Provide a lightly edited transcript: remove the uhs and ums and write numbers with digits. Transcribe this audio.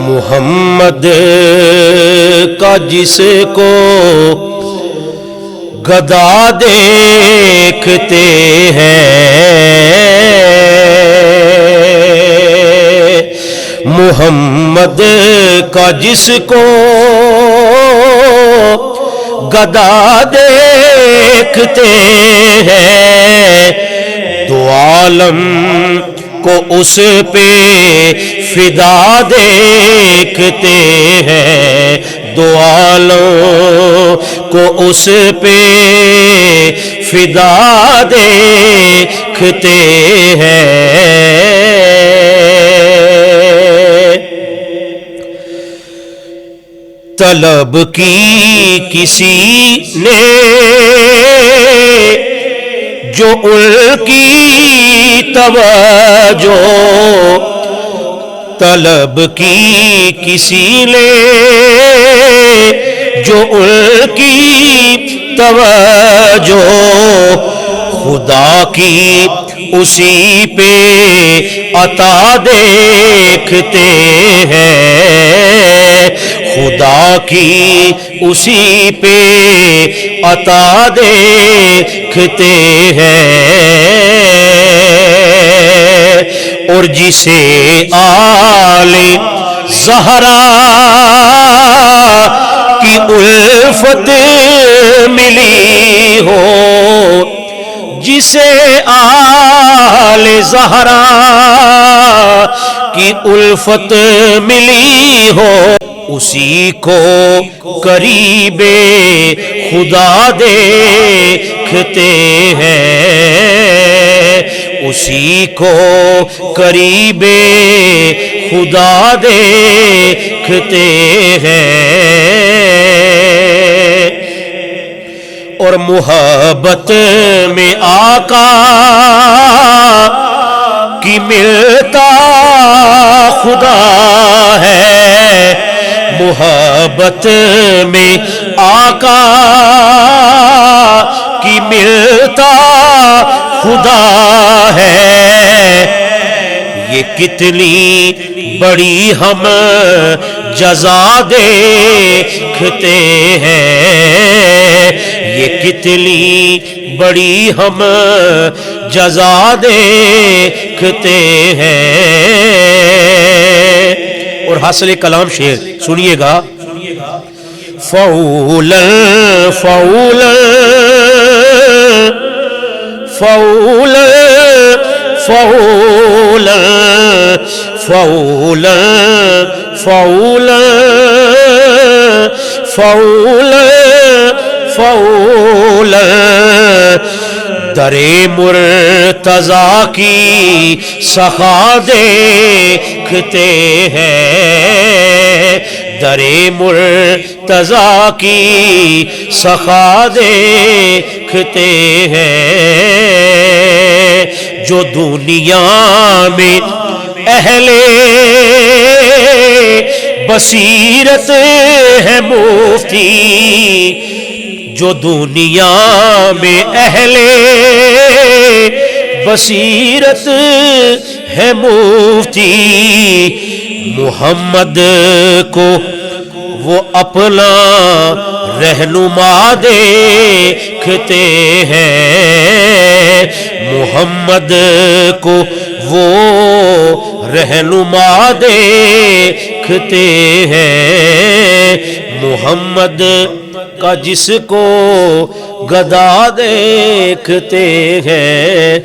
محمد کا جس کو گدا دیکھتے ہیں، محمد کا جس کو گدا دیکھتے ہیں، دو عالم کو اس پہ فدا دیکھتے ہیں، دو عالم کو اس پہ فدا دیکھتے ہیں۔ طلب کی کسی نے جو ان کی توجہ، طلب کی کسی نے جو ان کی توجہ، خدا کی اسی پہ عطا دیکھتے ہیں، خدا کی اسی پہ عطا دیکھتے ہیں، اور جسے آل زہرا کی الفت ملی ہو، جسے آل زہرا کی الفت ملی ہو، اسی کو قریب خدا دیکھتے ہیں، اسی کو قریب خدا دیکھتے ہیں۔ اور محبت میں آقا کی ملتا خدا ہے، محبت میں آقا کی ملتا خدا ہے، یہ کتنی بڑی ہم جزا دیکھتے ہیں، یہ کتنی بڑی ہم جزا دیکھتے ہیں۔ اور حاصل کلام شعر سنیے گا، فولا فولا فولا فولا فولا فولا فولا فولا، در مرتضیٰ کی سخا دیکھتے ہیں، در مرتضیٰ کی سخا دیکھتے ہیں، جو دنیا میں اہل بصیرت ہے مفتی، جو دنیا میں اہل بصیرت ہے مفتی، محمد کو وہ اپنا رہنما دیکھتے ہیں، محمد کو وہ رہنما دیکھتے ہیں، محمد کا جس کو گدا دیکھتے ہیں۔